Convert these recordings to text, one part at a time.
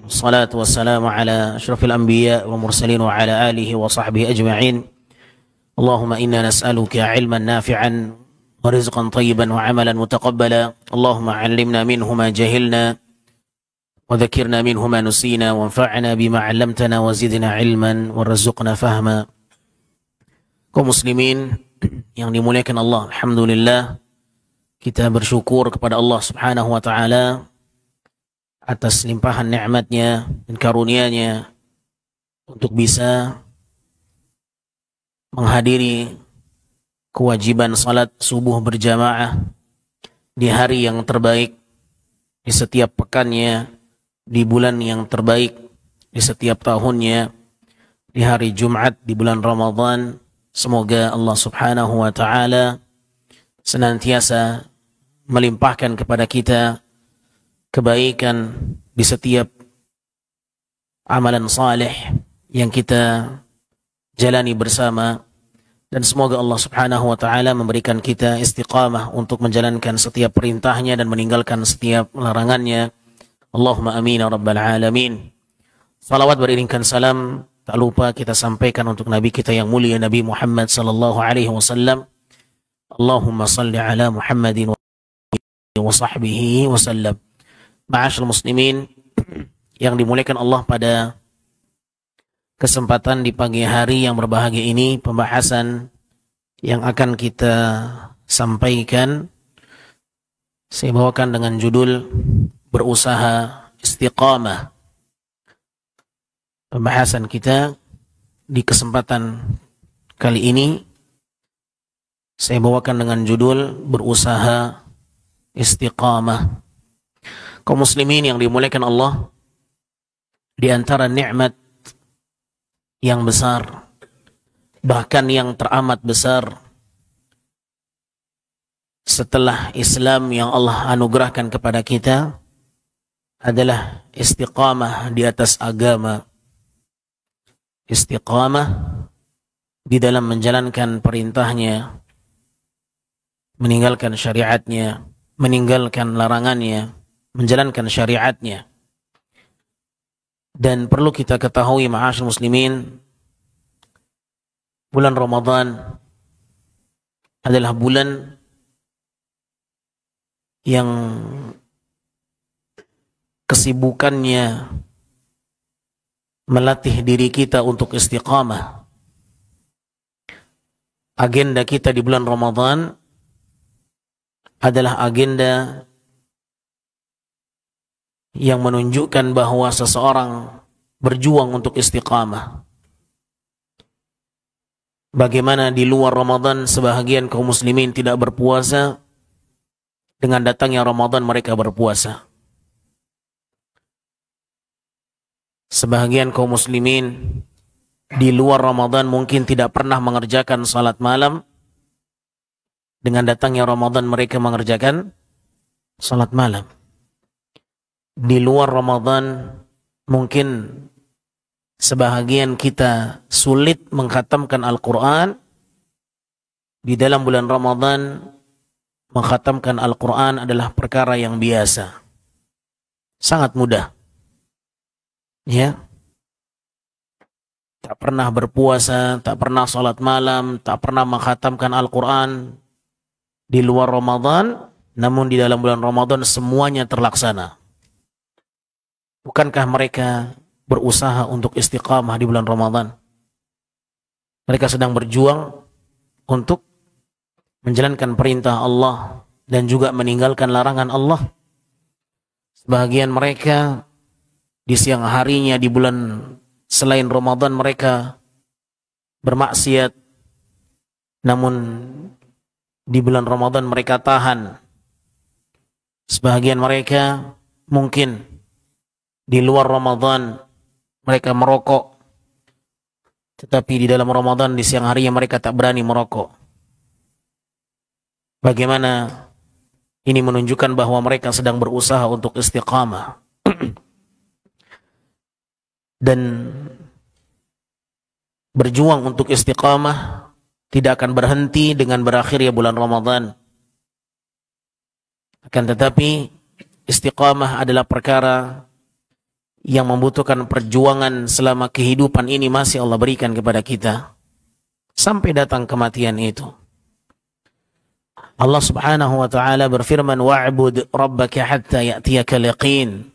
Wassalatu wassalamu ala asyrafil anbiya wa mursalin wa ala alihi wa sahbihi ajma'in. Allahumma inna nas'aluka ilman nafi'an wa rizqan tayyiban wa amalan mutaqabbala. Allahumma 'allimna minhu ma jahilna wa dzakirna minhu ma nusina wanfa'na bima 'allamtana wa zidna ilman warzuqna fahma. Kaum muslimin yang dimuliakan Allah, alhamdulillah kita bersyukur kepada Allah Subhanahu wa taala atas limpahan nikmatnya dan karunia-Nya untuk bisa menghadiri kewajiban salat subuh berjamaah di hari yang terbaik di setiap pekannya, di bulan yang terbaik di setiap tahunnya, di hari Jumat di bulan Ramadan. Semoga Allah Subhanahu wa taala senantiasa melimpahkan kepada kita kebaikan di setiap amalan saleh yang kita jalani bersama, dan semoga Allah Subhanahu wa taala memberikan kita istiqamah untuk menjalankan setiap perintahnya dan meninggalkan setiap larangannya. Allahumma amin ya rabbal alamin. Salawat beriringkan salam tak lupa kita sampaikan untuk Nabi kita yang mulia, Nabi Muhammad sallallahu alaihi wasallam. Allahumma salli ala Muhammadin wa sahbihi wasallam. Ma'asyiral muslimin yang dimuliakan Allah, pada kesempatan di pagi hari yang berbahagia ini, pembahasan yang akan kita sampaikan saya bawakan dengan judul berusaha istiqamah. Pembahasan kita di kesempatan kali ini saya bawakan dengan judul berusaha istiqamah. Kaum muslimin yang dimuliakan Allah, di antara nikmat yang besar, bahkan yang teramat besar setelah Islam yang Allah anugerahkan kepada kita adalah istiqamah di atas agama. Istiqamah di dalam menjalankan perintahnya, meninggalkan syariatnya, meninggalkan larangannya, menjalankan syariatnya. Dan perlu kita ketahui ma'asyiral muslimin, bulan Ramadan adalah bulan yang kesibukannya melatih diri kita untuk istiqamah. Agenda kita di bulan Ramadan adalah agenda yang menunjukkan bahwa seseorang berjuang untuk istiqamah. Bagaimana di luar Ramadan sebahagian kaum muslimin tidak berpuasa, dengan datangnya Ramadan mereka berpuasa. Sebahagian kaum muslimin di luar Ramadan mungkin tidak pernah mengerjakan salat malam, dengan datangnya Ramadan mereka mengerjakan salat malam. Di luar Ramadan mungkin sebahagian kita sulit mengkhatamkan Al-Quran. Di dalam bulan Ramadan mengkhatamkan Al-Quran adalah perkara yang biasa, sangat mudah. Ya, tak pernah berpuasa, tak pernah salat malam, tak pernah mengkhatamkan Al-Quran di luar Ramadan, namun di dalam bulan Ramadan semuanya terlaksana. Bukankah mereka berusaha untuk istiqamah di bulan Ramadan? Mereka sedang berjuang untuk menjalankan perintah Allah dan juga meninggalkan larangan Allah. Sebahagian mereka di siang harinya di bulan selain Ramadan mereka bermaksiat, namun di bulan Ramadan mereka tahan. Sebahagian mereka mungkin di luar Ramadan mereka merokok, tetapi di dalam Ramadan di siang harinya mereka tak berani merokok. Bagaimana ini menunjukkan bahwa mereka sedang berusaha untuk istiqamah. Dan berjuang untuk istiqamah tidak akan berhenti dengan berakhirnya bulan Ramadan. Akan tetapi istiqamah adalah perkara yang membutuhkan perjuangan selama kehidupan ini masih Allah berikan kepada kita sampai datang kematian itu. Allah Subhanahu wa taala berfirman, wa'bud rabbaka hatta ya'tiyakal yaqin.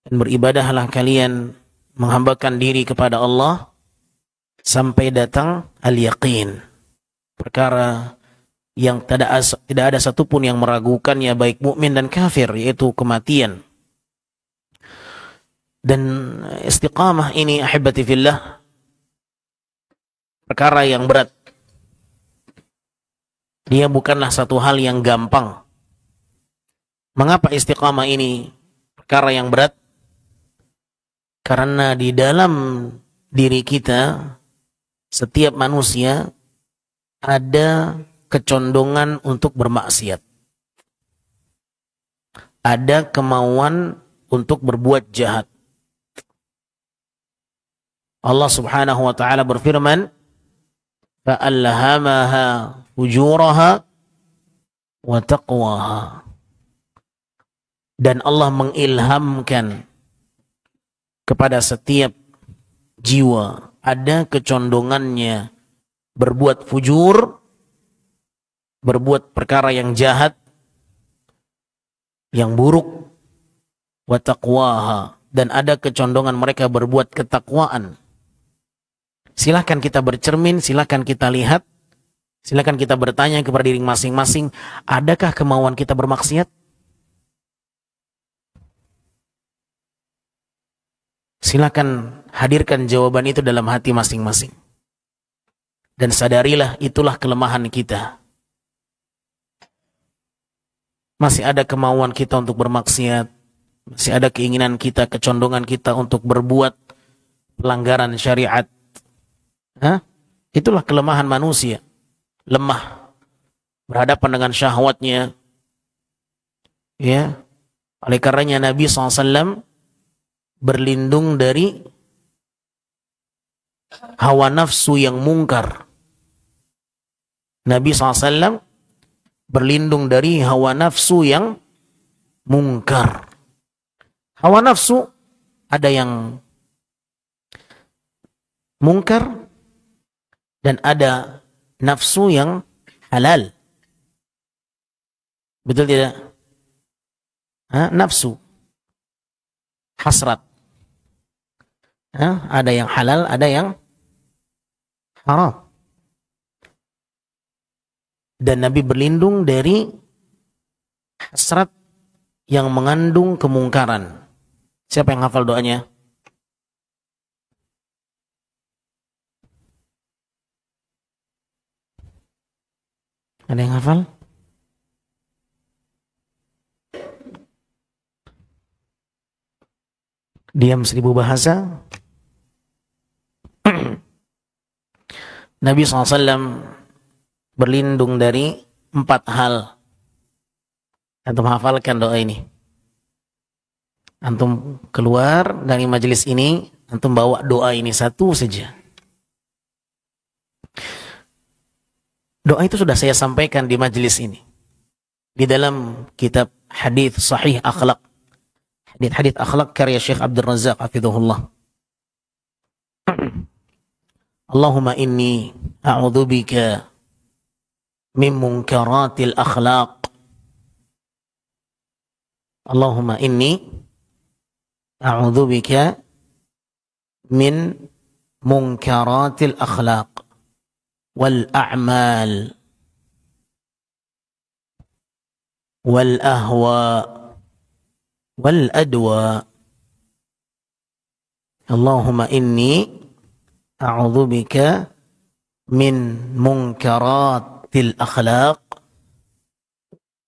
Dan beribadahlah kalian, menghambakan diri kepada Allah sampai datang al-yaqin. Perkara yang tidak ada satupun yang meragukannya, baik mukmin dan kafir, yaitu kematian. Dan istiqamah ini, ahibati fillah, perkara yang berat. Dia bukanlah satu hal yang gampang. Mengapa istiqamah ini perkara yang berat? Karena di dalam diri kita, setiap manusia ada kecondongan untuk bermaksiat. Ada kemauan untuk berbuat jahat. Allah Subhanahu wa taala berfirman, فَأَلْهَمَهَا فُجُورَهَا وَتَقْوَاهَا. Dan Allah mengilhamkan kepada setiap jiwa ada kecondongannya berbuat fujur, berbuat perkara yang jahat, yang buruk, wa taqwaha, dan ada kecondongan mereka berbuat ketakwaan. Silahkan kita bercermin, silahkan kita lihat, silahkan kita bertanya kepada diri masing-masing, adakah kemauan kita bermaksiat? Silahkan hadirkan jawaban itu dalam hati masing-masing. Dan sadarilah itulah kelemahan kita. Masih ada kemauan kita untuk bermaksiat. Masih ada keinginan kita, kecondongan kita untuk berbuat pelanggaran syariat. Itulah kelemahan manusia. Lemah. Berhadapan dengan syahwatnya. Ya. Oleh karenanya Nabi SAW berlindung dari hawa nafsu yang mungkar. Nabi SAW berlindung dari hawa nafsu yang mungkar. Hawa nafsu ada yang mungkar dan ada nafsu yang halal. Betul tidak? Nafsu hasrat. Ada yang halal, ada yang haram. Dan Nabi berlindung dari hasrat yang mengandung kemungkaran. Siapa yang hafal doanya? Ada yang hafal? Diam 1000 bahasa. Nabi SAW berlindung dari 4 hal. Antum hafalkan doa ini. Antum keluar dari majelis ini, antum bawa doa ini satu saja. Doa itu sudah saya sampaikan di majelis ini. Di dalam kitab hadits sahih akhlak. Hadits akhlak karya Syekh Abdul Razak hafizahullah. Allahumma inni a'udzubika min munkaratil akhlaq. Allahumma inni a'udzubika min munkaratil akhlaq wal a'mal wal ahwa wal adwa. Allahumma inni a'udzubika min munkaratil akhlaq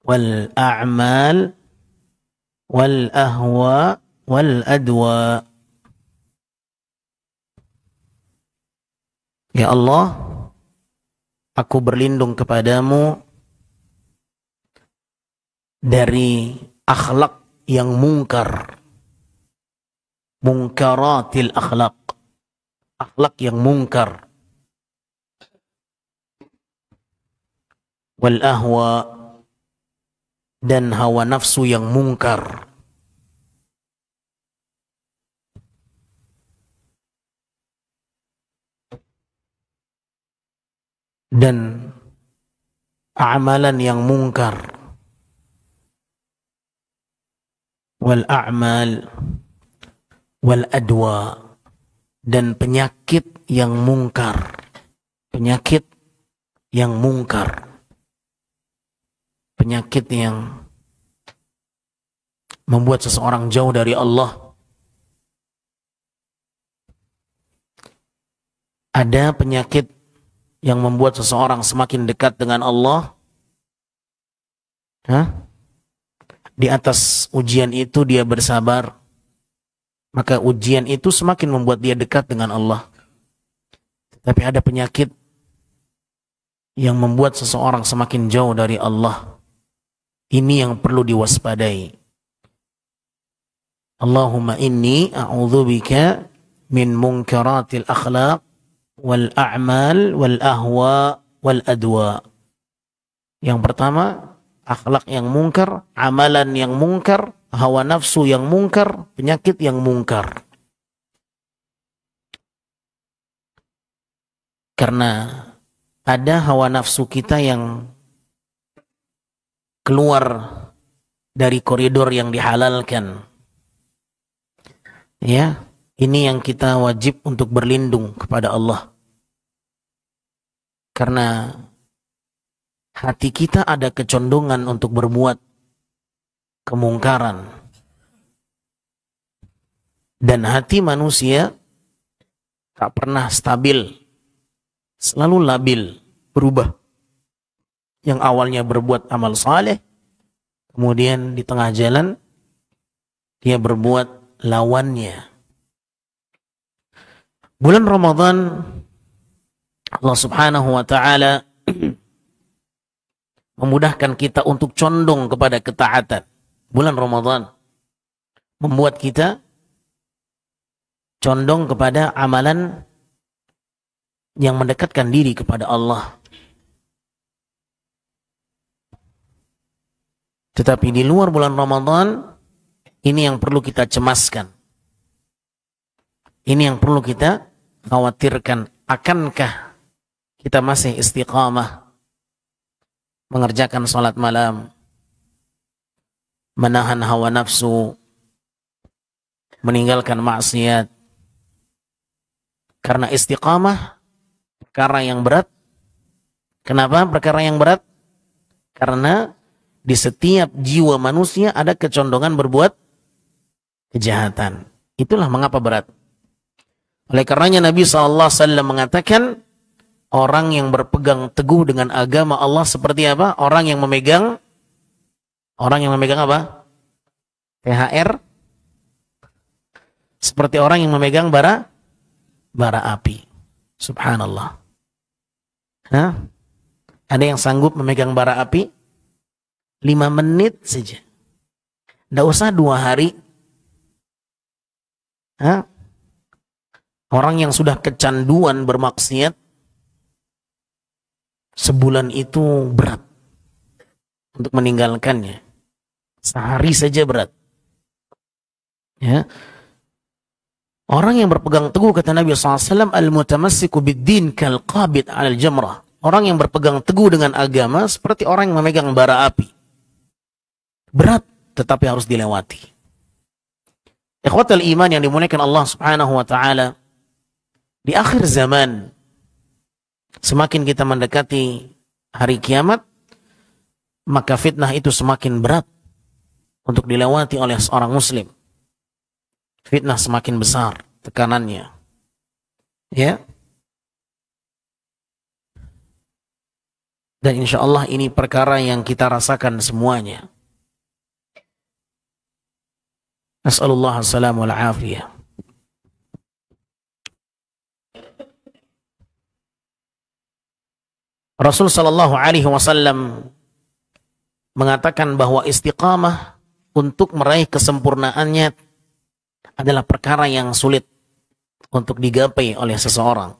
wal a'mal wal ahwa wal adwa. Ya Allah, aku berlindung kepadamu dari akhlak yang mungkar. Munkaratil akhlak. Akhlak yang mungkar. Wal ahwa, dan hawa nafsu yang mungkar. dan amalan yang mungkar, wal a'mal wal adwa, dan penyakit yang mungkar, penyakit yang mungkar, penyakit yang membuat seseorang jauh dari Allah. Ada penyakit yang membuat seseorang semakin dekat dengan Allah. Di atas ujian itu dia bersabar, maka ujian itu semakin membuat dia dekat dengan Allah. Tapi ada penyakit yang membuat seseorang semakin jauh dari Allah. Ini yang perlu diwaspadai. Allahumma inni a'udzubika min munkaratil akhlaq wal a'mal wal ahwa wal adwa. Yang pertama, akhlak yang mungkar, amalan yang mungkar, hawa nafsu yang mungkar, penyakit yang mungkar. Karena ada hawa nafsu kita yang keluar dari koridor yang dihalalkan. Ya, ini yang kita wajib untuk berlindung kepada Allah. Karena hati kita ada kecondongan untuk berbuat kemungkaran. Dan hati manusia tak pernah stabil, selalu labil, berubah. Yang awalnya berbuat amal saleh, kemudian di tengah jalan dia berbuat lawannya. Bulan Ramadan, Allah Subhanahu wa ta'ala memudahkan kita untuk condong kepada ketaatan. Bulan Ramadan membuat kita condong kepada amalan yang mendekatkan diri kepada Allah. Tetapi di luar bulan Ramadan, ini yang perlu kita cemaskan. Ini yang perlu kita khawatirkan. Akankah kita masih istiqamah mengerjakan salat malam, menahan hawa nafsu, meninggalkan maksiat? Karena istiqamah perkara yang berat. Kenapa perkara yang berat? Karena di setiap jiwa manusia ada kecondongan berbuat kejahatan. Itulah mengapa berat. Oleh karenanya Nabi SAW mengatakan, orang yang berpegang teguh dengan agama Allah seperti apa? Orang yang memegang apa? THR. Seperti orang yang memegang bara api. Subhanallah. Ada yang sanggup memegang bara api 5 menit saja. Tidak usah 2 hari. Orang yang sudah kecanduan bermaksiat, sebulan itu berat untuk meninggalkannya. Sehari saja berat. Ya. Orang yang berpegang teguh, kata Nabi SAW, al-mutamassiku bid-din kal-qabid alal jamrah. Orang yang berpegang teguh dengan agama seperti orang yang memegang bara api. Berat, tetapi harus dilewati. Ikhwatal iman yang dimuliakan Allah Subhanahu wa ta'ala, di akhir zaman, semakin kita mendekati hari kiamat, maka fitnah itu semakin berat untuk dilewati oleh seorang muslim. Fitnah semakin besar tekanannya. Ya. Dan insya Allah ini perkara yang kita rasakan semuanya. Nas'alullah as-salamu wal-afiyah. Rasul sallallahu alaihi wasallam mengatakan bahwa istiqamah untuk meraih kesempurnaannya adalah perkara yang sulit untuk digapai oleh seseorang.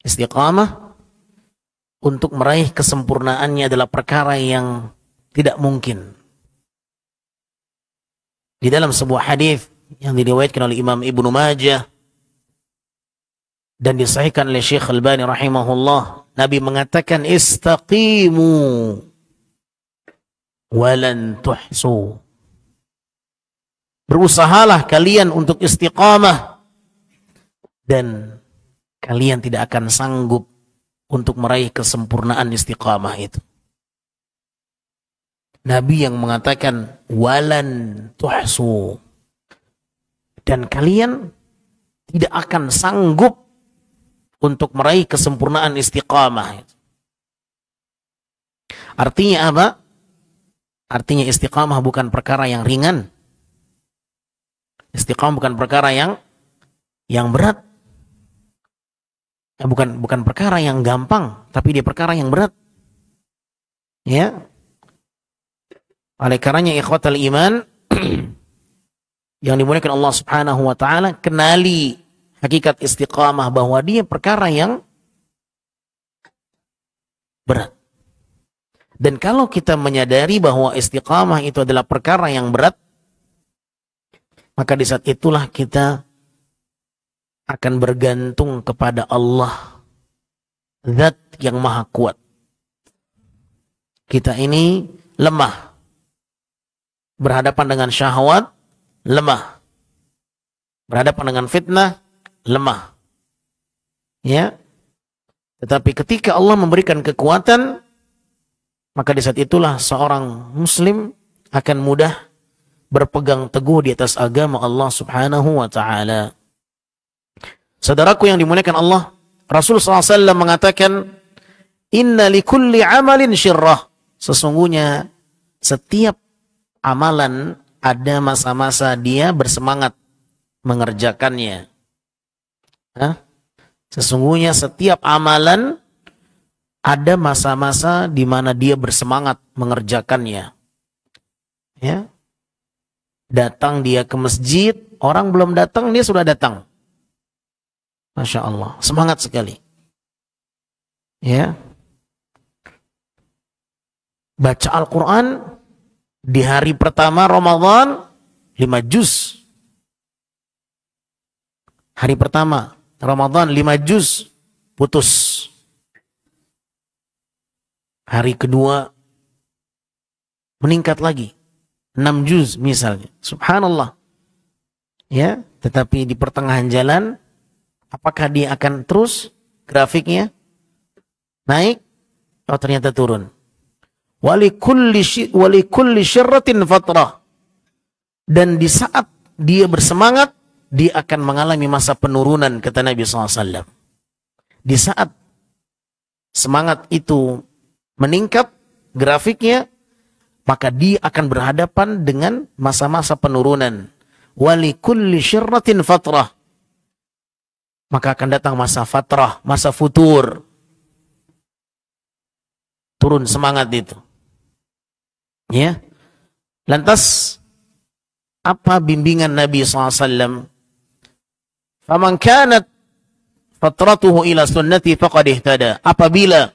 Istiqamah untuk meraih kesempurnaannya adalah perkara yang tidak mungkin. Di dalam sebuah hadis yang diriwayatkan oleh Imam Ibnu Majah dan disahihkan oleh Syekh Albani rahimahullah Nabi mengatakan istaqimu walan tuhsu. Berusahalah kalian untuk istiqamah dan kalian tidak akan sanggup untuk meraih kesempurnaan istiqamah itu. Nabi yang mengatakan walan tuhsu, dan kalian tidak akan sanggup untuk meraih kesempurnaan istiqamah. Artinya apa? Artinya istiqamah bukan perkara yang ringan. Istiqamah bukan perkara yang berat. Bukan perkara yang gampang, tapi dia perkara yang berat. Ya. Oleh karenanya ikhwatal iman yang dimuliakan Allah Subhanahu wa taala, kenali hakikat istiqamah bahwa dia perkara yang berat. Dan kalau kita menyadari bahwa istiqamah itu adalah perkara yang berat, maka di saat itulah kita akan bergantung kepada Allah, Zat yang maha kuat. Kita ini lemah, berhadapan dengan syahwat, lemah, berhadapan dengan fitnah, lemah. Ya. Tetapi ketika Allah memberikan kekuatan, maka di saat itulah seorang muslim akan mudah berpegang teguh di atas agama Allah Subhanahu wa taala. Saudaraku yang dimuliakan Allah, Rasul SAW mengatakan, inna likulli amalin syirrah. Sesungguhnya setiap amalan ada masa-masa dia bersemangat mengerjakannya. Sesungguhnya setiap amalan ada masa-masa di mana dia bersemangat mengerjakannya. Ya. Datang dia ke masjid, orang belum datang, dia sudah datang. Masya Allah, semangat sekali. Ya. Baca Al-Quran di hari pertama Ramadan 5 juz. Hari pertama Ramadan 5 juz, putus. Hari kedua meningkat lagi 6 juz misalnya. Subhanallah. Ya, tetapi di pertengahan jalan, apakah dia akan terus grafiknya naik? Oh, ternyata turun. Walikulli syirratin fatrah. Dan di saat dia bersemangat, dia akan mengalami masa penurunan, kata Nabi SAW. Di saat semangat itu meningkat grafiknya, maka dia akan berhadapan dengan masa-masa penurunan. Walikulli syirratin fatrah. Maka akan datang masa fatrah, masa futur. Turun semangat itu. Ya. Lantas apa bimbingan Nabi SAW? Faman kanat fatratuhu ila sunnati faqad ihtada. Apabila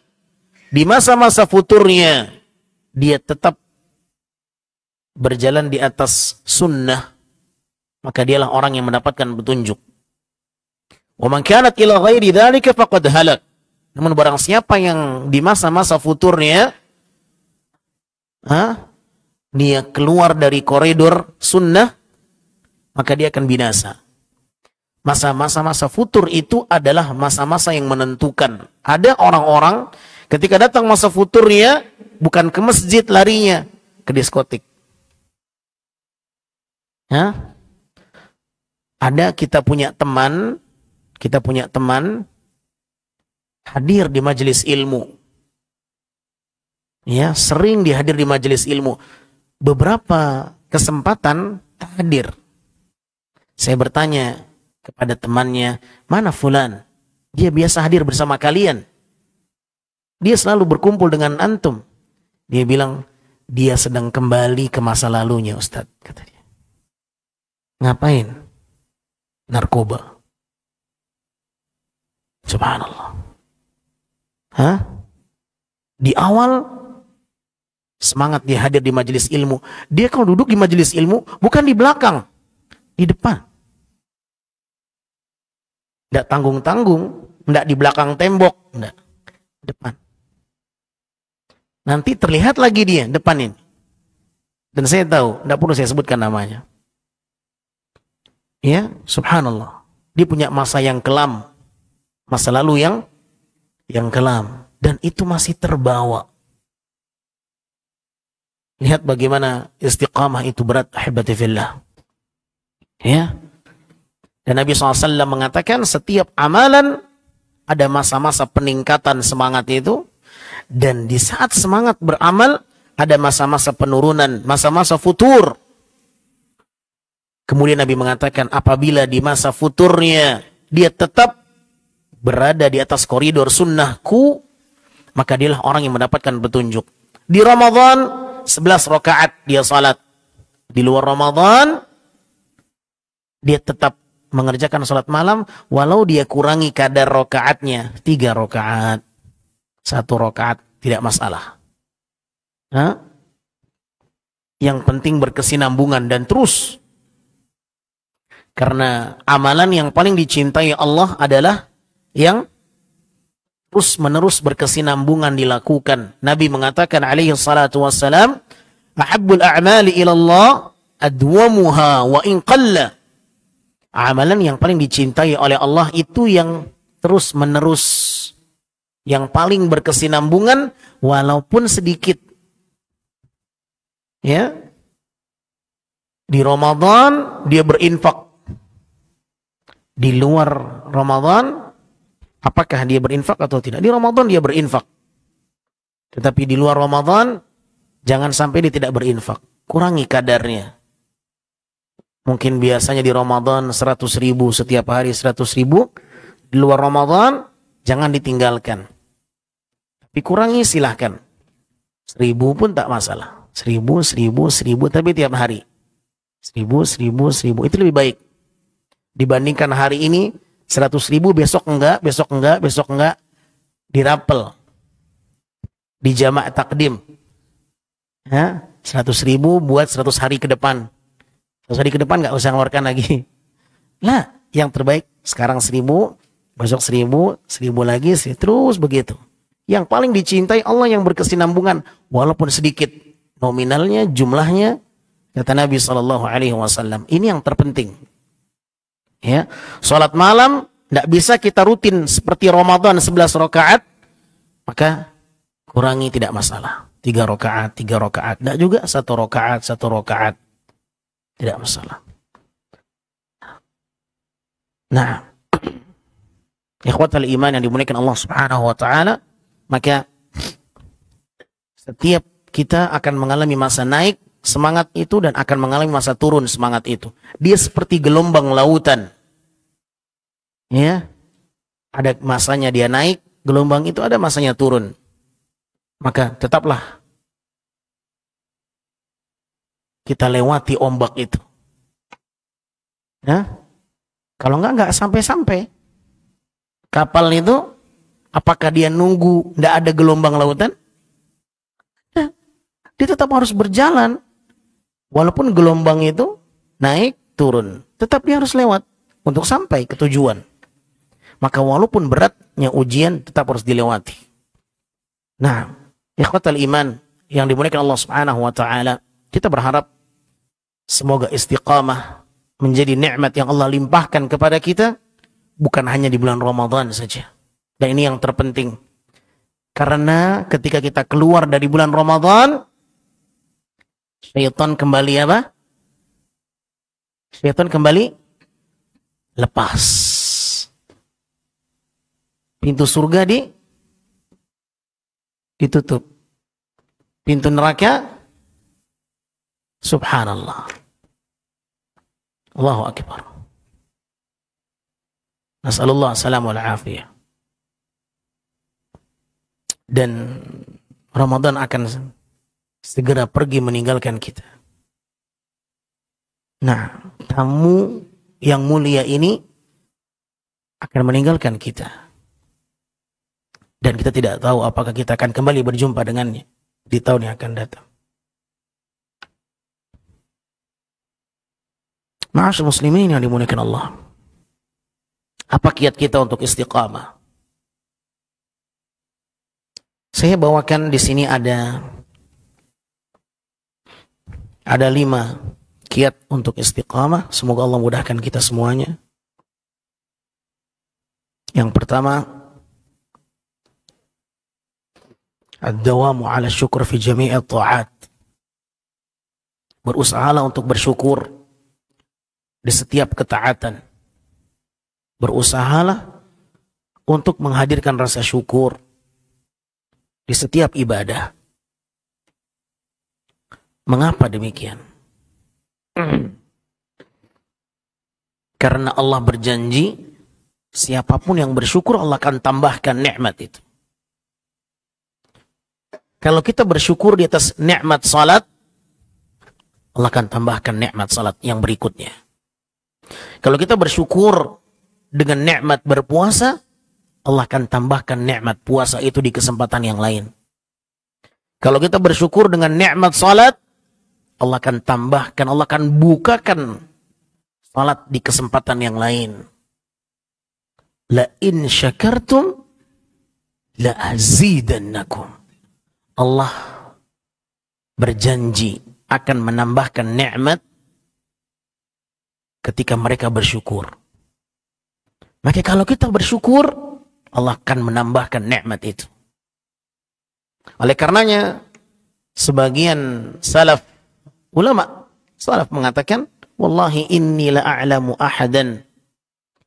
di masa-masa futurnya dia tetap berjalan di atas sunnah, maka dialah orang yang mendapatkan petunjuk. Wa man kanat ila ghairi dzalika faqad halak. Namun barang siapa yang di masa-masa futurnya dia keluar dari koridor sunnah, maka dia akan binasa. Masa-masa futur itu adalah masa-masa yang menentukan. Ada orang-orang ketika datang masa futurnya, bukan ke masjid larinya, ke diskotik. Ada kita punya teman hadir di majelis ilmu. Ya, sering dihadir di majelis ilmu. Beberapa kesempatan tak hadir. Saya bertanya kepada temannya, mana fulan? Dia biasa hadir bersama kalian. Dia selalu berkumpul dengan antum. Dia bilang, dia sedang kembali ke masa lalunya, Ustaz, kata dia. Ngapain? Narkoba. Subhanallah. Di awal semangat dia hadir di majelis ilmu. Dia kalau duduk di majelis ilmu bukan di belakang, di depan. Tidak tanggung-tanggung, tidak di belakang tembok, tidak. Depan. Nanti terlihat lagi dia depan ini. Dan saya tahu, tidak perlu saya sebutkan namanya. Ya, subhanallah. Dia punya masa yang kelam. Masa lalu yang kelam. Dan itu masih terbawa. Lihat bagaimana istiqamah itu berat, ahibati fillah. Ya. Dan Nabi SAW mengatakan setiap amalan ada masa-masa peningkatan semangat itu. Dan di saat semangat beramal, ada masa-masa penurunan, masa-masa futur. Kemudian Nabi mengatakan apabila di masa futurnya dia tetap berada di atas koridor sunnahku, maka dialah orang yang mendapatkan petunjuk. Di Ramadan 11 rakaat dia salat. Di luar Ramadan dia tetap mengerjakan salat malam walau dia kurangi kadar rakaatnya 3 rakaat. 1 rakaat tidak masalah. Hah? Yang penting berkesinambungan dan terus. Karena amalan yang paling dicintai Allah adalah yang terus menerus berkesinambungan dilakukan. Nabi mengatakan alaihi salatu wassalam, ahabbul a'mali ilallah adwamuha wa in qalla. Amalan yang paling dicintai oleh Allah itu yang terus menerus, yang paling berkesinambungan walaupun sedikit. Ya, di Ramadan dia berinfak. Di luar Ramadan, apakah dia berinfak atau tidak? Di Ramadan dia berinfak. Tetapi di luar Ramadan, jangan sampai dia tidak berinfak. Kurangi kadarnya. Mungkin biasanya di Ramadan 100.000 setiap hari 100.000. Di luar Ramadan, jangan ditinggalkan. Tapi kurangi silahkan. 1.000 pun tak masalah. 1.000, tapi tiap hari. 1.000, itu lebih baik. Dibandingkan hari ini 100.000, besok enggak, dirapel. Di jamak takdim. Ya, 100.000 buat 100 hari ke depan. 100 hari ke depan enggak usah ngeluarkan lagi. Lah, yang terbaik sekarang 1.000, besok 1.000 lagi, terus begitu. Yang paling dicintai Allah yang berkesinambungan walaupun sedikit. Nominalnya, jumlahnya, kata Nabi SAW. Ini yang terpenting. Ya, salat malam tidak bisa kita rutin seperti Ramadan 11 rakaat, maka kurangi tidak masalah. 3 rakaat. Tidak juga 1 rakaat. Tidak masalah. Nah, ikhwatal iman yang dimuliakan Allah Subhanahu wa taala, maka setiap kita akan mengalami masa naik semangat itu dan akan mengalami masa turun semangat itu. Dia seperti gelombang lautan. Ya. Ada masanya dia naik, gelombang itu ada masanya turun. Maka tetaplah kita lewati ombak itu. Ya. Kalau enggak sampai-sampai. Kapal itu apakah dia nunggu enggak ada gelombang lautan? Dia tetap harus berjalan. Walaupun gelombang itu naik, turun. Tetap dia harus lewat untuk sampai ke tujuan. Maka walaupun beratnya ujian, tetap harus dilewati. Nah, ikhwatal iman yang dimuliakan Allah Subhanahu wa taala, kita berharap semoga istiqamah menjadi nikmat yang Allah limpahkan kepada kita, bukan hanya di bulan Ramadan saja. Dan ini yang terpenting. Karena ketika kita keluar dari bulan Ramadan, syaitan kembali apa? Syaitan kembali lepas. Pintu surga ditutup. Pintu neraka, subhanallah. Allahu akbar. Nasallallahu salamu wal afiyah. Dan Ramadan akan segera pergi meninggalkan kita. Nah, tamu yang mulia ini akan meninggalkan kita. Dan kita tidak tahu apakah kita akan kembali berjumpa dengannya di tahun yang akan datang. Ma'asyar muslimin yang dimuliakan Allah. Apa kiat kita untuk istiqamah? Saya bawakan di sini ada 5 kiat untuk istiqamah. Semoga Allah mudahkan kita semuanya. Yang pertama, ad-dawamu ala syukur fi jami'i ta'at. Berusahalah untuk bersyukur di setiap ketaatan. Berusahalah untuk menghadirkan rasa syukur di setiap ibadah. Mengapa demikian? Karena Allah berjanji, siapapun yang bersyukur Allah akan tambahkan nikmat itu. Kalau kita bersyukur di atas nikmat salat, Allah akan tambahkan nikmat salat yang berikutnya. Kalau kita bersyukur dengan nikmat berpuasa, Allah akan tambahkan nikmat puasa itu di kesempatan yang lain. Kalau kita bersyukur dengan nikmat salat, Allah akan tambahkan, Allah akan bukakan salat di kesempatan yang lain. La in syakartum la azidannakum. Allah berjanji akan menambahkan nikmat ketika mereka bersyukur. Maka kalau kita bersyukur, Allah akan menambahkan nikmat itu. Oleh karenanya, sebagian ulama salaf mengatakan, wallahi inni la a'lamu ahadan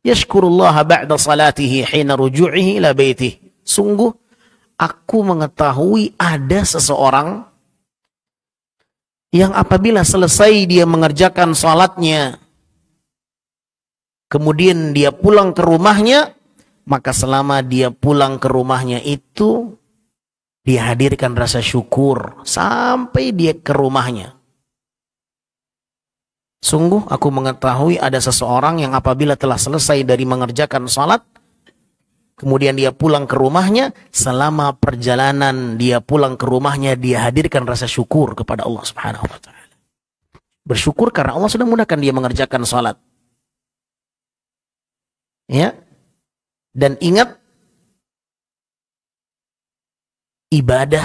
yashkurullaha ba'da salatihi hina ruju'ihi ila baitih. Sungguh aku mengetahui ada seseorang yang apabila selesai dia mengerjakan salatnya, kemudian dia pulang ke rumahnya, maka selama dia pulang ke rumahnya itu dia hadirkan rasa syukur sampai dia ke rumahnya. Sungguh aku mengetahui ada seseorang yang apabila telah selesai dari mengerjakan salat, kemudian dia pulang ke rumahnya, selama perjalanan dia pulang ke rumahnya, dia hadirkan rasa syukur kepada Allah Subhanahu wa taala. Bersyukur karena Allah sudah mudahkan dia mengerjakan salat. Ya. Dan ingat, ibadah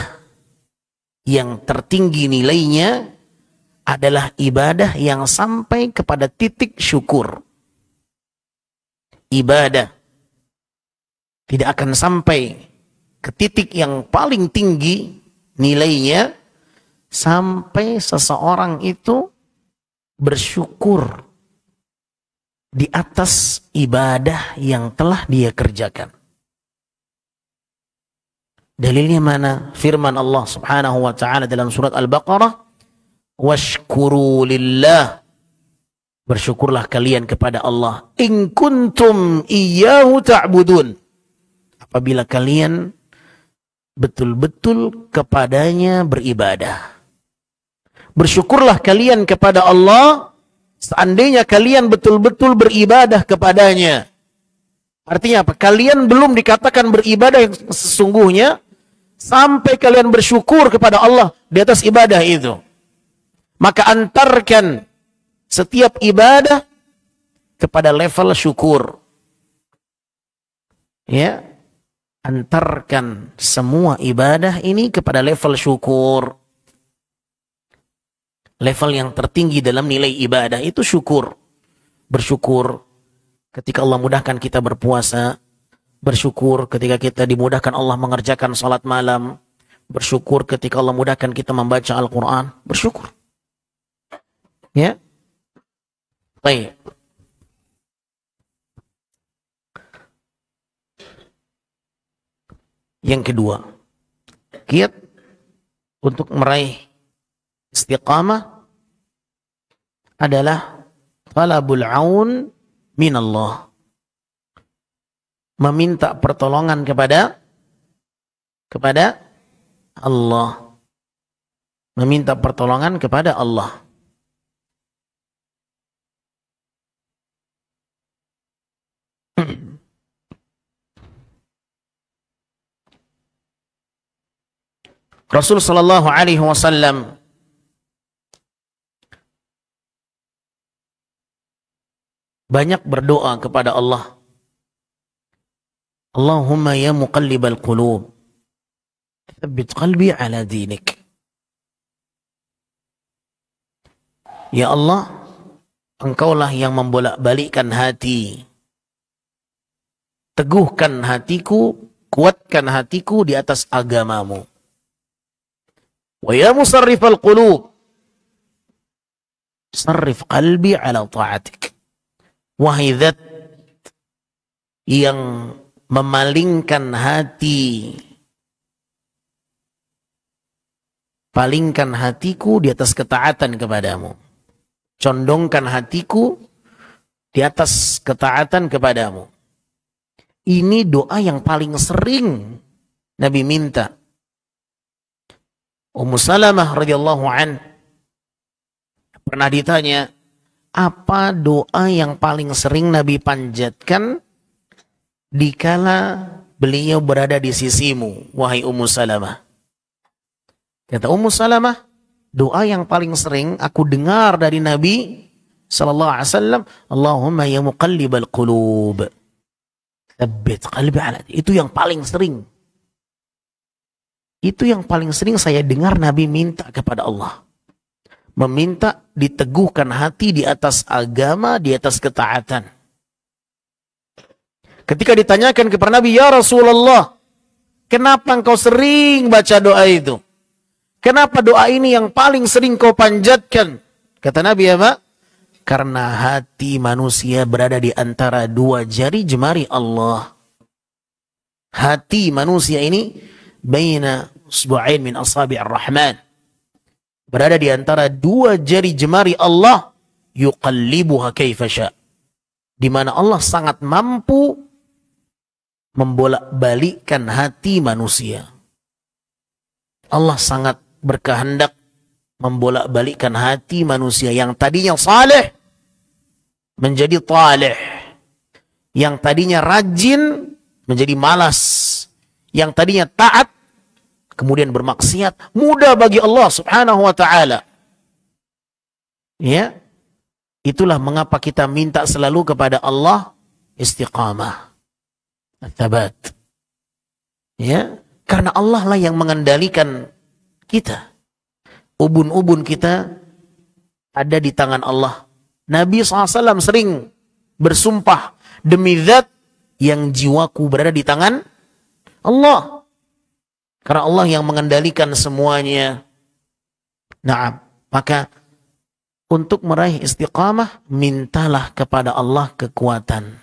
yang tertinggi nilainya adalah ibadah yang sampai kepada titik syukur. Ibadah tidak akan sampai ke titik yang paling tinggi nilainya sampai seseorang itu bersyukur di atas ibadah yang telah dia kerjakan. Dalilnya mana? Firman Allah Subhanahu wa taala dalam surat Al-Baqarah, washkuru lillah. Bersyukurlah kalian kepada Allah. In kuntum iyyahu ta'budun. Apabila kalian betul-betul kepadanya beribadah. Bersyukurlah kalian kepada Allah seandainya kalian betul-betul beribadah kepadanya. Artinya apa? Kalian belum dikatakan beribadah yang sesungguhnya sampai kalian bersyukur kepada Allah di atas ibadah itu. Maka antarkan setiap ibadah kepada level syukur. Ya, antarkan semua ibadah ini kepada level syukur. Level yang tertinggi dalam nilai ibadah itu syukur. Bersyukur ketika Allah mudahkan kita berpuasa. Bersyukur ketika kita dimudahkan Allah mengerjakan salat malam. Bersyukur ketika Allah mudahkan kita membaca Al-Quran. Bersyukur. Ya. Baik. Yang kedua, kiat untuk meraih istiqamah adalah talabul aun minallah. Meminta pertolongan kepada Allah. Meminta pertolongan kepada Allah. Rasul sallallahu alaihi wasallam banyak berdoa kepada Allah. Allahumma ya muqallibal qulub, Tsabbit qalbi ala dinik. Ya Allah, Engkaulah yang membolak-balikkan hati. Teguhkan hatiku, kuatkan hatiku di atas agamamu. Wa ya musarrifal qulub, sarrif qalbi ala ta'atik. Wahai zat yang memalingkan hati, palingkan hatiku di atas ketaatan kepadamu. Condongkan hatiku di atas ketaatan kepadamu. Ini doa yang paling sering Nabi minta. Ummu Salamah radhiyallahu an pernah ditanya, apa doa yang paling sering Nabi panjatkan dikala beliau berada di sisimu, wahai Ummu Salamah? Kata Ummu Salamah, doa yang paling sering aku dengar dari Nabi sallallahu alaihi wasallam, Allahumma ya muqallibal qulub, tsabbit qalbi ala. Itu yang paling sering. Itu yang paling sering saya dengar Nabi minta kepada Allah. Meminta diteguhkan hati di atas agama, di atas ketaatan. Ketika ditanyakan kepada Nabi, ya Rasulullah, kenapa engkau sering baca doa itu? Kenapa doa ini yang paling sering kau panjatkan? Kata Nabi apa? Karena hati manusia berada di antara dua jari jemari Allah. Hati manusia ini baina usbu'ain min asabi'ir rahman. Berada di antara dua jari jemari Allah, yuqallibuha kaifa sya'. Di mana Allah sangat mampu membolak-balikkan hati manusia. Allah sangat berkehendak membolak-balikkan hati manusia yang tadinya saleh menjadi taleh, yang tadinya rajin menjadi malas, yang tadinya taat kemudian bermaksiat. Mudah bagi Allah subhanahu wa ta'ala. Ya, itulah mengapa kita minta selalu kepada Allah istiqamah, tsabat. Ya, karena Allah lah yang mengendalikan kita. Ubun-ubun kita ada di tangan Allah. Nabi SAW sering bersumpah, demi zat yang jiwaku berada di tangan Allah. Karena Allah yang mengendalikan semuanya. Nah, maka untuk meraih istiqamah, mintalah kepada Allah kekuatan.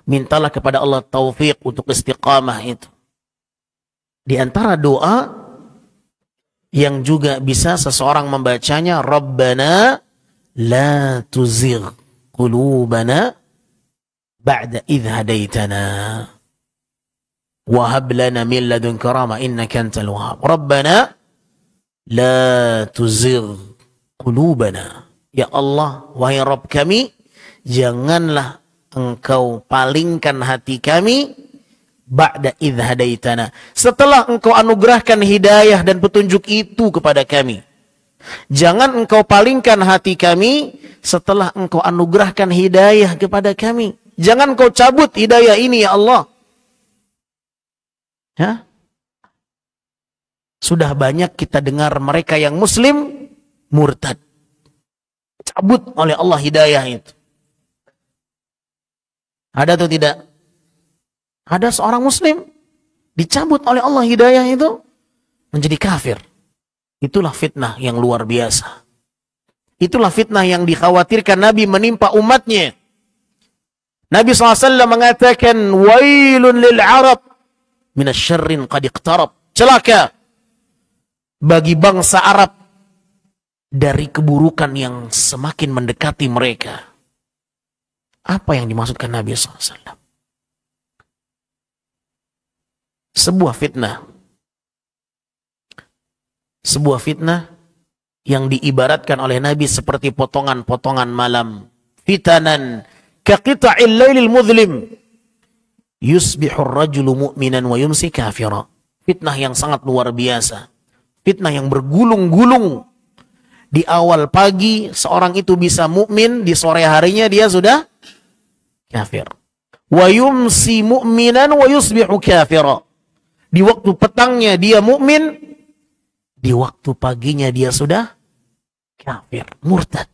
Mintalah kepada Allah taufik untuk istiqamah itu. Di antara doa yang juga bisa seseorang membacanya, Rabbana la tuzigh qulubana ba'da idh hadaitana wa hab lana min ladunka rahmah innaka antal wahhab. Rabbana la tuzigh qulubana. Ya Allah, wahai Rabb kami, janganlah engkau palingkan hati kami ba'da idh hadaitana, setelah engkau anugerahkan hidayah dan petunjuk itu kepada kami. Jangan engkau palingkan hati kami setelah engkau anugerahkan hidayah kepada kami. Jangan engkau cabut hidayah ini ya Allah. Ya? Sudah banyak kita dengar mereka yang muslim murtad, cabut oleh Allah hidayah itu. Ada atau tidak? Ada seorang muslim dicabut oleh Allah hidayah itu menjadi kafir. Itulah fitnah yang luar biasa. Itulah fitnah yang dikhawatirkan Nabi menimpa umatnya. Nabi SAW mengatakan, wailun lil Arab minasyarrin qad iqtarab. Celaka bagi bangsa Arab dari keburukan yang semakin mendekati mereka. Apa yang dimaksudkan Nabi SAW? Sebuah fitnah. Sebuah fitnah yang diibaratkan oleh Nabi seperti potongan-potongan malam. Fitanan kaqita'il lailil mudhlim yusbihur rajulu mu'minan wa yumsi kafira. Fitnah yang sangat luar biasa. Fitnah yang bergulung-gulung. Di awal pagi seorang itu bisa mukmin, di sore harinya dia sudah kafir. Wa yumsi mu'minan wa yusbihu kafira. Di waktu petangnya dia mukmin, di waktu paginya dia sudah kafir, murtad.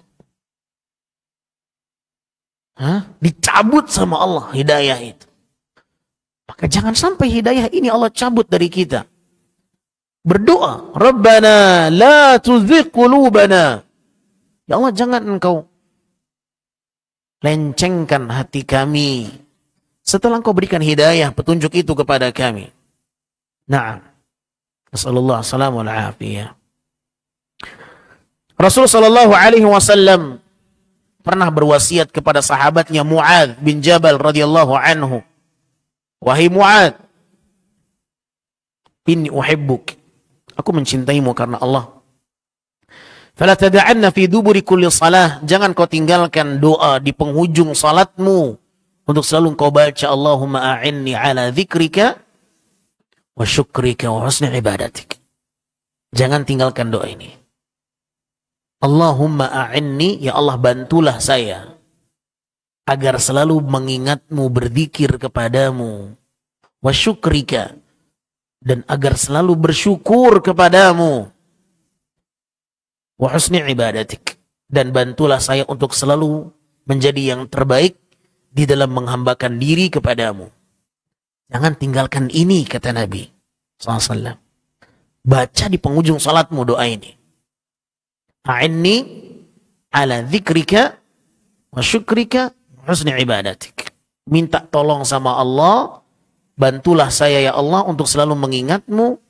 Dicabut sama Allah hidayah itu. Maka jangan sampai hidayah ini Allah cabut dari kita. Berdoa, Rabbana la tuzigh qulubana. Ya Allah, jangan engkau lencengkan hati kami setelah engkau berikan hidayah, petunjuk itu kepada kami. Na'am. Nasallallahu assalamu alaihi. Rasul sallallahu alaihi wasallam pernah berwasiat kepada sahabatnya Mu'adz bin Jabal radhiyallahu anhu. Wahai Mu'adz, inni uhibbuk. Aku mencintaimu karena Allah. Fala tada'anna fi duburi kulli salah. Jangan kau tinggalkan doa di penghujung salatmu untuk selalu kau baca Allahumma a'inni ala dzikrika wa syukrika wa husni ibadatik. Jangan tinggalkan doa ini. Allahumma a'inni, ya Allah bantulah saya agar selalu mengingatmu, berzikir kepadamu, wa syukrika, dan agar selalu bersyukur kepadamu, wa husni ibadatik, dan bantulah saya untuk selalu menjadi yang terbaik di dalam menghambakan diri kepadamu. Jangan tinggalkan ini, kata Nabi SAW. Baca di penghujung salatmu doa ini. A'inni ala dzikrika wa syukrika wa husni ibadatik. Minta tolong sama Allah, bantulah saya ya Allah untuk selalu mengingatmu,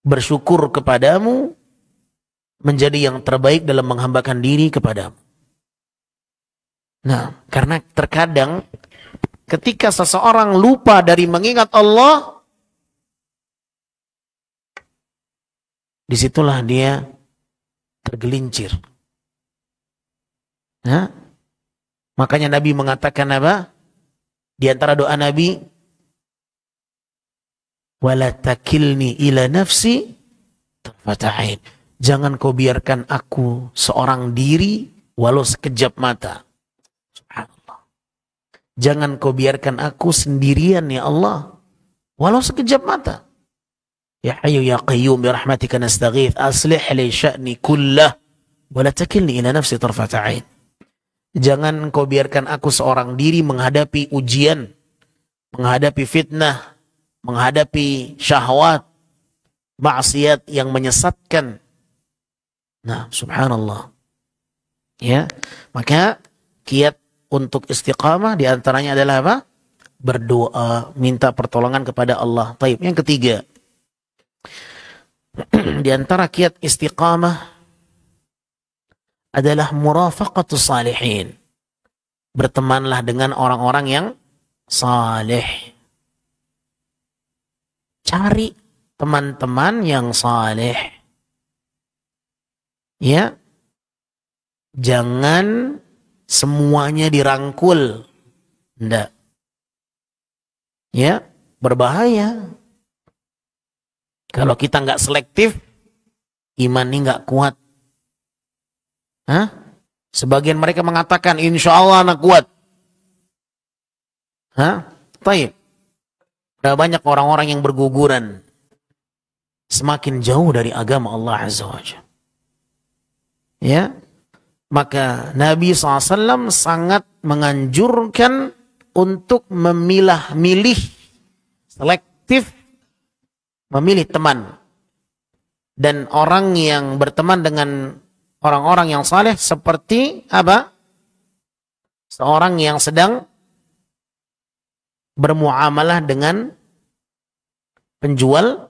bersyukur kepadamu, menjadi yang terbaik dalam menghambakan diri kepadamu. Nah, karena terkadang ketika seseorang lupa dari mengingat Allah, disitulah dia tergelincir. Nah, makanya Nabi mengatakan apa? Di antara doa Nabi, wala takilni ila nafsi tarfata ain. Jangan kau biarkan aku seorang diri walau sekejap mata. Subhanallah. Jangan kau biarkan aku sendirian ya Allah walau sekejap mata. Ya Hayyu ya Qayyum bi rahmatika nastaghith aslih li sya'ni kullah wa la takilni ila nafsi tarfata ain. Jangan kau biarkan aku seorang diri menghadapi ujian, menghadapi fitnah, menghadapi syahwat, maksiat yang menyesatkan. Nah, subhanallah. Ya, maka kiat untuk istiqamah diantaranya adalah apa? Berdoa, minta pertolongan kepada Allah. Taib. Yang ketiga, di antara kiat istiqamah adalah murafaqatus salihin. Bertemanlah dengan orang-orang yang saleh. Cari teman-teman yang saleh. Ya, jangan semuanya dirangkul. Enggak. Ya, berbahaya. Kalau kita nggak selektif, iman ini nggak kuat. Sebagian mereka mengatakan, insya Allah anak kuat. Taib. Ada banyak orang-orang yang berguguran. Semakin jauh dari agama Allah Azza wa Jalla. Ya, maka Nabi SAW sangat menganjurkan untuk memilah-milih, selektif, memilih teman. Dan orang yang berteman dengan orang-orang yang saleh seperti apa? Seorang yang sedang bermuamalah dengan penjual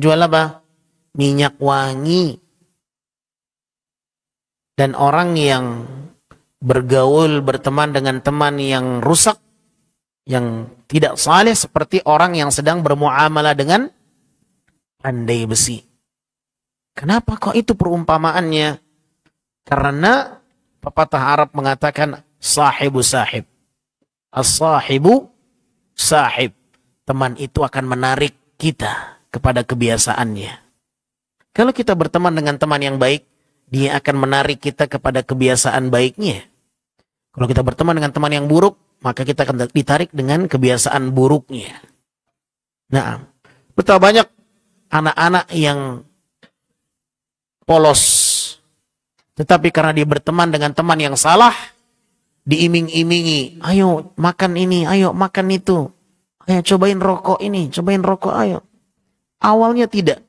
apa? Minyak wangi. Dan orang yang bergaul, berteman dengan teman yang rusak, yang tidak saleh, seperti orang yang sedang bermuamalah dengan pandai besi. Kenapa kok itu perumpamaannya? Karena pepatah Arab mengatakan sahibu sahib. As-sahibu sahib. Teman itu akan menarik kita kepada kebiasaannya. Kalau kita berteman dengan teman yang baik, dia akan menarik kita kepada kebiasaan baiknya. Kalau kita berteman dengan teman yang buruk, maka kita akan ditarik dengan kebiasaan buruknya. Nah, betapa banyak anak-anak yang polos, tetapi karena dia berteman dengan teman yang salah, diiming-imingi, ayo makan ini, ayo makan itu, ayo cobain rokok ini, cobain rokok, ayo. Awalnya tidak,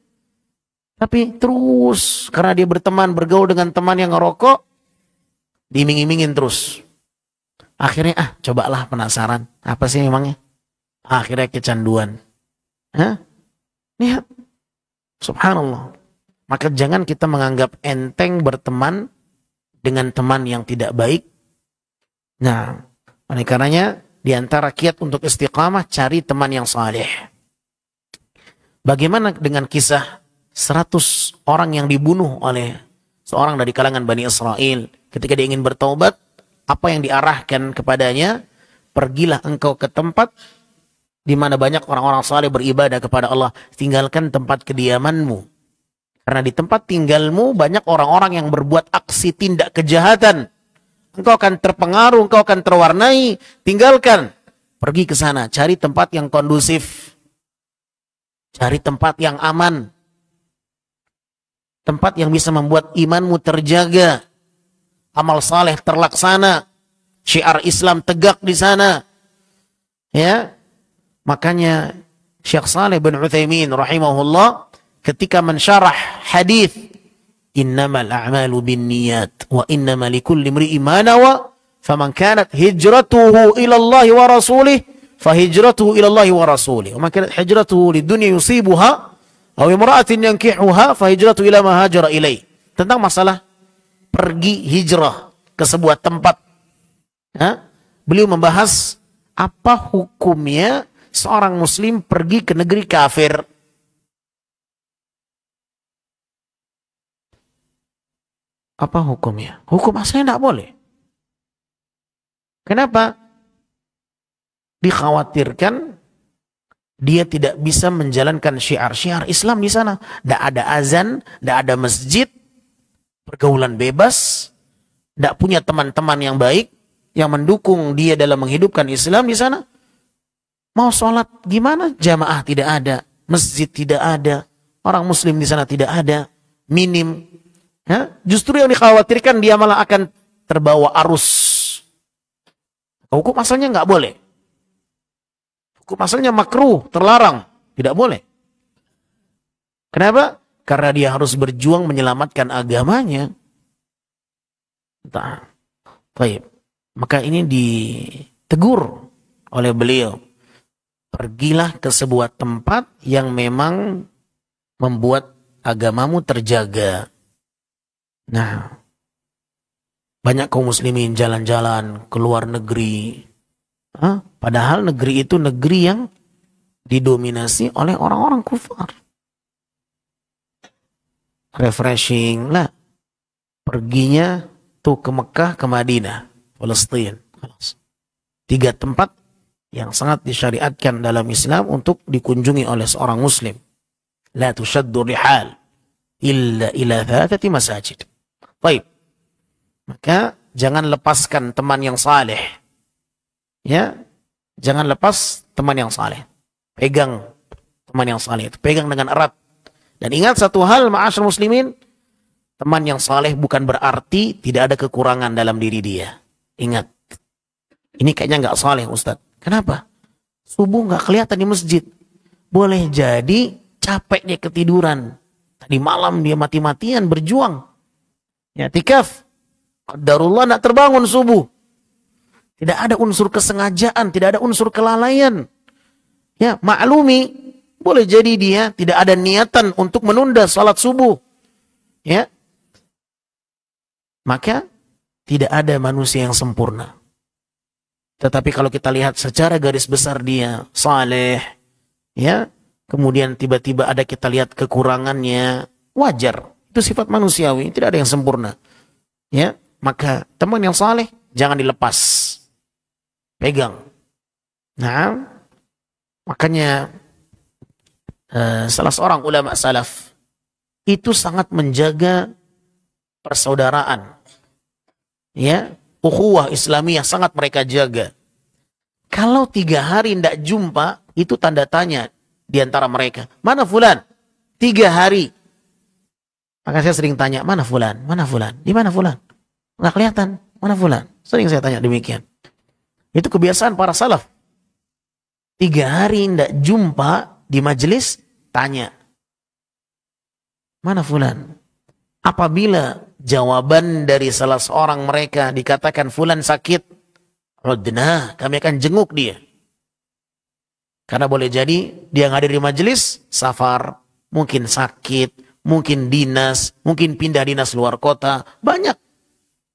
tapi terus karena dia berteman, bergaul dengan teman yang ngerokok, diiming-imingin terus. Akhirnya cobalah, penasaran, apa sih memangnya? Akhirnya kecanduan. Lihat, subhanallah. Maka jangan kita menganggap enteng berteman dengan teman yang tidak baik. Nah, oleh karenanya di antara kiat untuk istiqamah, cari teman yang saleh. Bagaimana dengan kisah 100 orang yang dibunuh oleh seorang dari kalangan Bani Israel ketika dia ingin bertaubat? Apa yang diarahkan kepadanya? Pergilah engkau ke tempat di mana banyak orang-orang saleh beribadah kepada Allah. Tinggalkan tempat kediamanmu. Karena di tempat tinggalmu banyak orang-orang yang berbuat aksi tindak kejahatan. Engkau akan terpengaruh, engkau akan terwarnai. Tinggalkan. Pergi ke sana, cari tempat yang kondusif. Cari tempat yang aman. Tempat yang bisa membuat imanmu terjaga. Amal saleh terlaksana, syiar Islam tegak di sana. Ya, makanya Syekh Shalih bin Utsaimin rahimahullah ketika mensyarah hadis innamal a'malu binniyat wa innama likulli imri'in ma nawa faman kanat hijratuhu ila Allah wa rasulih fahijratuhu ila Allah wa rasulih wa man kanat hijratuhu lidunya yusibuha aw imra'atin yankihuha fahijratuhu ila ma hajara ilaih. Tentang masalah pergi hijrah ke sebuah tempat. Beliau membahas apa hukumnya seorang muslim pergi ke negeri kafir. Apa hukumnya? Hukum asalnya tidak boleh. Kenapa? Dikhawatirkan dia tidak bisa menjalankan syiar-syiar Islam di sana. Tidak ada azan, tidak ada masjid, pergaulan bebas, tidak punya teman-teman yang baik yang mendukung dia dalam menghidupkan Islam di sana. Mau sholat gimana? Jamaah tidak ada, masjid tidak ada, orang muslim di sana tidak ada, minim. Justru yang dikhawatirkan dia malah akan terbawa arus. Hukum asalnya nggak boleh. Hukum asalnya makruh, terlarang, tidak boleh. Kenapa? Karena dia harus berjuang menyelamatkan agamanya. Baik. Maka ini ditegur oleh beliau. Pergilah ke sebuah tempat yang memang membuat agamamu terjaga. Nah, banyak kaum muslimin jalan-jalan ke luar negeri. Padahal negeri itu negeri yang didominasi oleh orang-orang kufar. Refreshing lah. Perginya tuh ke Mekah, ke Madinah, Palestina. 3 tempat yang sangat disyariatkan dalam Islam untuk dikunjungi oleh seorang muslim. La tushaddu rihal illa ila 3 masajid. Baik. Maka jangan lepaskan teman yang saleh. Ya, jangan lepas teman yang saleh. Pegang teman yang saleh itu, pegang dengan erat. Dan ingat satu hal, ma'asyar muslimin, teman yang saleh bukan berarti tidak ada kekurangan dalam diri dia. Ingat, ini kayaknya nggak saleh Ustadz. Kenapa? Subuh nggak kelihatan di masjid. Boleh jadi capek dia ketiduran. Tadi malam dia mati-matian berjuang. Ya, tikaf. Qadarullah nggak terbangun subuh. Tidak ada unsur kesengajaan, tidak ada unsur kelalaian. Ya, maklumi, boleh jadi dia tidak ada niatan untuk menunda salat subuh. Ya. Maka tidak ada manusia yang sempurna. Tetapi kalau kita lihat secara garis besar dia saleh, ya, kemudian tiba-tiba ada kita lihat kekurangannya, wajar. Itu sifat manusiawi, tidak ada yang sempurna. Ya, maka teman yang saleh jangan dilepas. Pegang. Nah, makanya salah seorang ulama salaf itu sangat menjaga persaudaraan. Ya, ukhuwah Islamiyah sangat mereka jaga. Kalau 3 hari tidak jumpa, itu tanda tanya. di antara mereka. Mana fulan? 3 hari. Maka saya sering tanya, mana fulan? Mana fulan? Di mana fulan? Nggak kelihatan. Mana fulan? Sering saya tanya demikian. Itu kebiasaan para salaf. 3 hari tidak jumpa di majelis, tanya. Mana fulan? Apabila jawaban dari salah seorang mereka dikatakan fulan sakit, udna, kami akan jenguk dia. Karena boleh jadi dia hadir di majelis, safar, mungkin sakit, mungkin dinas, mungkin pindah dinas luar kota, banyak.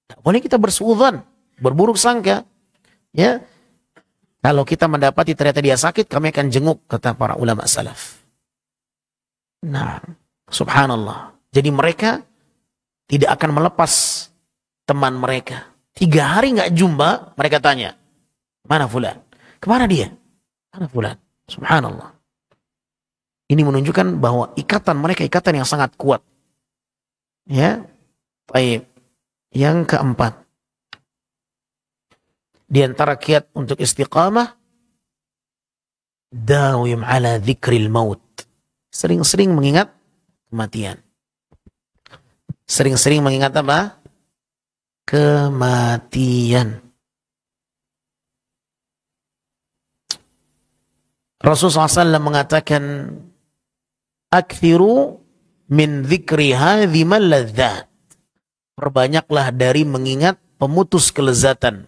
Tak boleh kita bersuudzon, berburuk sangka. Ya, kalau kita mendapati ternyata dia sakit, kami akan jenguk, kata para ulama salaf. Nah, subhanallah. Jadi mereka tidak akan melepas teman mereka. 3 hari nggak jumpa, mereka tanya, mana fulan? Kemana dia? Mana fulan? Subhanallah. Ini menunjukkan bahwa ikatan mereka ikatan yang sangat kuat. Ya, baik. Yang keempat, di antara kiat untuk istiqamah, dawim ala dzikril maut. Sering-sering mengingat kematian. Sering-sering mengingat apa? Kematian. Rasulullah SAW mengatakan, akthiru min dzikri hadhimal ladzat. Perbanyaklah dari mengingat pemutus kelezatan.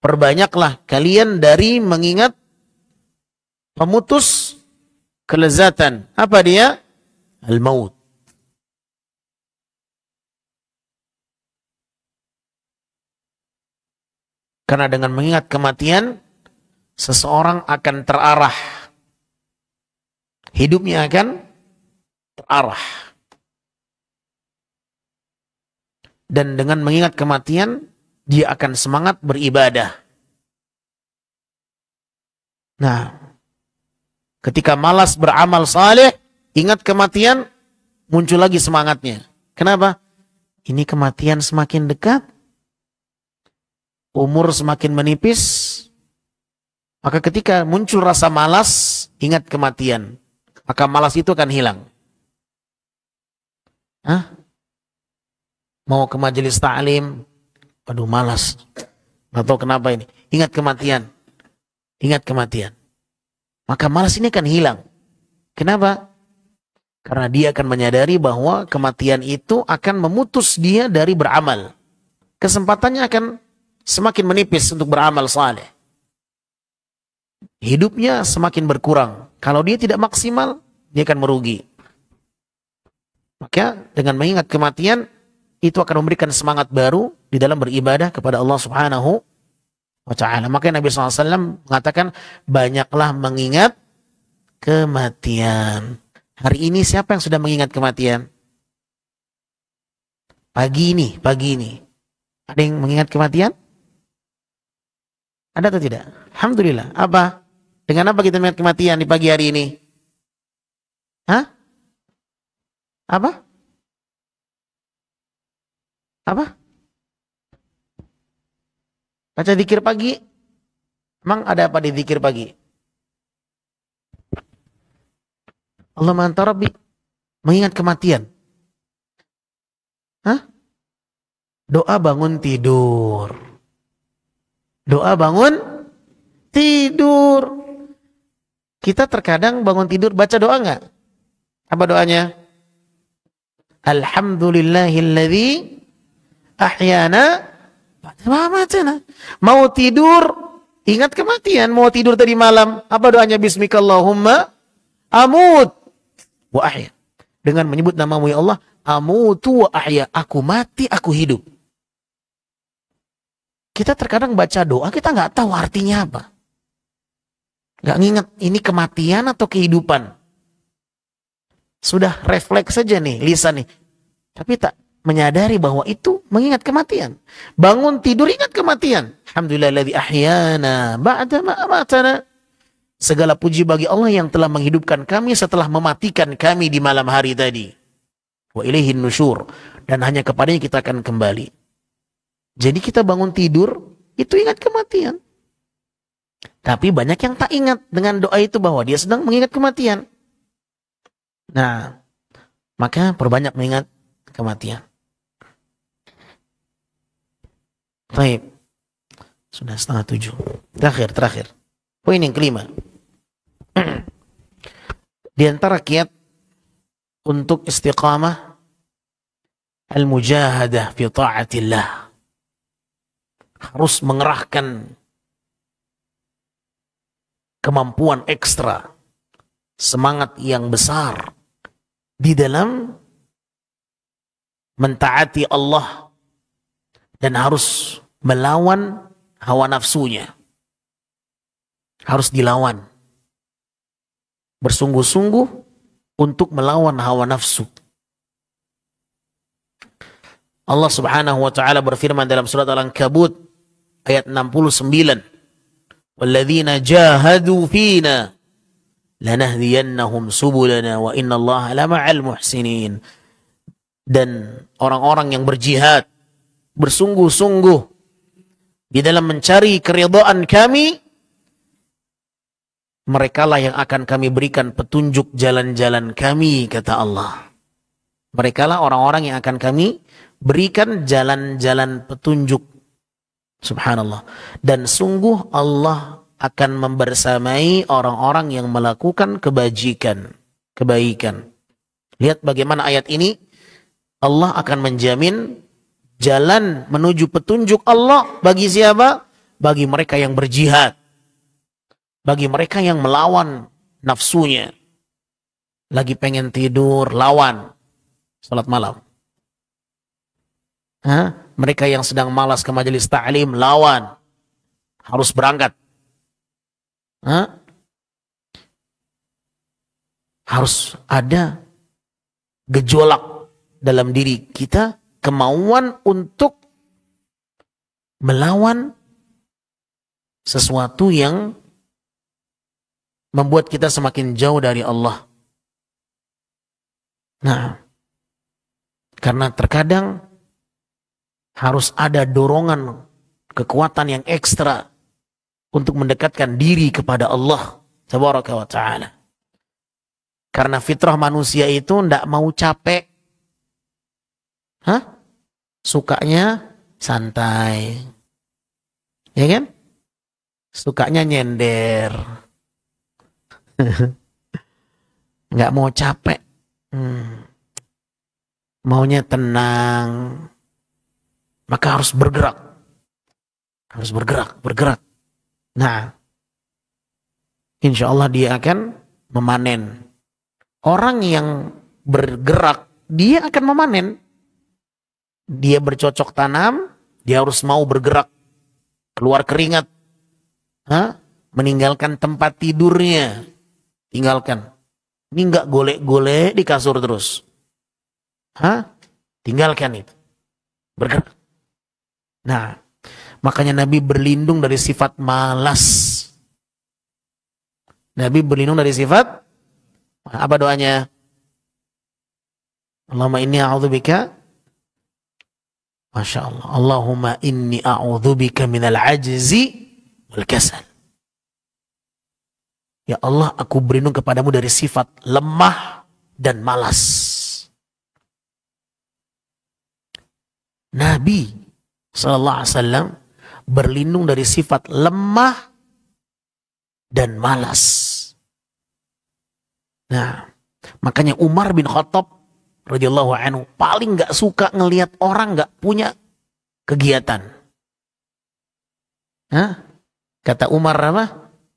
Perbanyaklah kalian dari mengingat pemutus kelezatan. Apa dia? Al-maut. Karena dengan mengingat kematian, seseorang akan terarah. Hidupnya akan terarah. Dan dengan mengingat kematian, dia akan semangat beribadah. Nah, ketika malas beramal saleh, ingat kematian, muncul lagi semangatnya. Kenapa? Ini kematian semakin dekat, umur semakin menipis, maka ketika muncul rasa malas, ingat kematian. Maka malas itu akan hilang. Hah? Mau ke majelis ta'lim, aduh malas. Nggak tahu kenapa ini. Ingat kematian. Ingat kematian. Maka malas ini akan hilang. Kenapa? Karena dia akan menyadari bahwa kematian itu akan memutus dia dari beramal. Kesempatannya akan semakin menipis untuk beramal saleh. Hidupnya semakin berkurang. Kalau dia tidak maksimal, dia akan merugi. Maka dengan mengingat kematian, itu akan memberikan semangat baru di dalam beribadah kepada Allah Subhanahu wa ta'ala. Maka Nabi SAW mengatakan, banyaklah mengingat kematian. Hari ini siapa yang sudah mengingat kematian? Pagi ini. Ada yang mengingat kematian? Ada atau tidak? Alhamdulillah. Apa? Dengan apa kita mengingat kematian di pagi hari ini? Hah? Apa? Apa? Baca zikir pagi. Emang ada apa di zikir pagi? Allahumma anta rabbi. Mengingat kematian. Hah? Doa bangun tidur. Doa bangun tidur. Kita terkadang bangun tidur baca doa enggak? Apa doanya? Alhamdulillahilladzi ahyana matana. Mau tidur ingat kematian. Mau tidur tadi malam, apa doanya? Bismikallahumma amut wa ahya. Dengan menyebut namamu ya Allah, amutu wa ahya. Aku mati, aku hidup. Kita terkadang baca doa, kita nggak tahu artinya apa. Nggak nginget ini kematian atau kehidupan. Sudah refleks saja nih lisan nih. Tapi tak menyadari bahwa itu mengingat kematian. Bangun tidur ingat kematian. Alhamdulillahilladzi ahyana ba'da ma amatana. Segala puji bagi Allah yang telah menghidupkan kami setelah mematikan kami di malam hari tadi. Wa ilaihin nusyur. Dan hanya kepadanya kita akan kembali. Jadi kita bangun tidur, itu ingat kematian. Tapi banyak yang tak ingat dengan doa itu bahwa dia sedang mengingat kematian. Nah, maka perbanyak mengingat kematian. Baik. Sudah 6:30. Terakhir. Poin yang kelima. Di antara kiat untuk istiqamah al-mujahadah fi ta'atillah. Harus mengerahkan kemampuan ekstra, semangat yang besar di dalam mentaati Allah dan harus melawan hawa nafsunya. Harus dilawan. Bersungguh-sungguh untuk melawan hawa nafsu. Allah Subhanahu wa taala berfirman dalam surat Al-Ankabut ayat 69. Walladzina jahadu fina lanahdiyannahum subulana wa innallaha lama'al muhsinin. Dan orang-orang yang berjihad bersungguh-sungguh di dalam mencari keridhaan kami, merekalah yang akan kami berikan petunjuk jalan-jalan kami, kata Allah. Merekalah orang-orang yang akan kami berikan jalan-jalan petunjuk. Subhanallah. Dan sungguh Allah akan membersamai orang-orang yang melakukan kebaikan. Lihat bagaimana ayat ini. Allah akan menjamin jalan menuju petunjuk Allah bagi siapa? Bagi mereka yang berjihad. Bagi mereka yang melawan nafsunya. Lagi pengen tidur, lawan. Salat malam. Mereka yang sedang malas ke majelis ta'lim, lawan. Harus berangkat. Harus ada gejolak dalam diri kita, kemauan untuk melawan sesuatu yang membuat kita semakin jauh dari Allah. Nah, karena terkadang harus ada dorongan, kekuatan yang ekstra untuk mendekatkan diri kepada Allah Tabaraka wa ta'ala. Karena fitrah manusia itu tidak mau capek. Sukanya santai. Ya kan? Sukanya nyender. Nggak mau capek. Maunya tenang. Maka harus bergerak. Harus bergerak. Nah, insya Allah dia akan memanen. Orang yang bergerak, dia akan memanen. Dia bercocok tanam, dia harus mau bergerak. Keluar keringat. Meninggalkan tempat tidurnya. Tinggalkan. Ini enggak golek-golek di kasur terus. Tinggalkan itu. Bergerak. Nah, makanya Nabi berlindung dari sifat malas. Nabi berlindung dari sifat, apa doanya? Allahumma inni a'udzubika, Masya Allah, Allahumma inni a'udzubika minal ajzi wal kasal. Ya Allah, aku berlindung kepadamu dari sifat lemah dan malas. Nabi Sallallahu Alaihi Wasallam berlindung dari sifat lemah dan malas. Nah, makanya Umar bin Khattab radhiyallahu anhu paling nggak suka ngelihat orang nggak punya kegiatan. Kata Umar apa?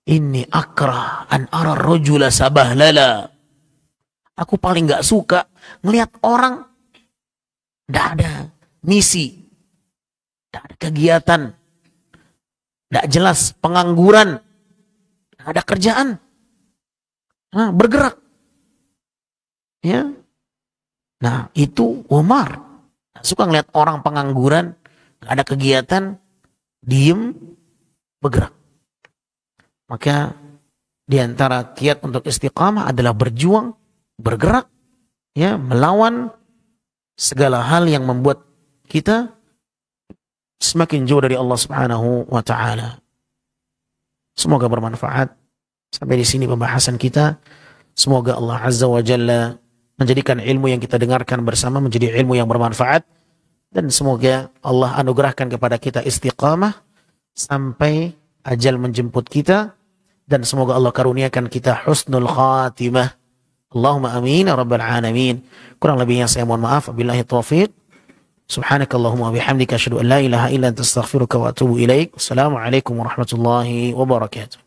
Inni akrah an ara rajula sabahlala. Aku paling nggak suka ngelihat orang nggak ada misi. Tidak ada kegiatan. Tidak jelas. Pengangguran. Tidak ada kerjaan. Bergerak. Ya. Nah, itu Umar. Suka ngeliat orang pengangguran. Tidak ada kegiatan. Diem. Bergerak. Maka di antara kiat untuk istiqamah adalah berjuang. Bergerak. Ya, melawan segala hal yang membuat kita semakin jauh dari Allah Subhanahu wa ta'ala. Semoga bermanfaat. Sampai di sini pembahasan kita. Semoga Allah Azza wa Jalla menjadikan ilmu yang kita dengarkan bersama menjadi ilmu yang bermanfaat. Dan semoga Allah anugerahkan kepada kita istiqamah sampai ajal menjemput kita. Dan semoga Allah karuniakan kita husnul khatimah. Allahumma amin ya rabbal alamin. Kurang lebihnya saya mohon maaf. Wabillahi taufiq. Subhanakallahumma bihamdika asyhadu an la ilaha illa anta astaghfiruka wa atubu ilaik. Wassalamualaikum warahmatullahi wabarakatuh.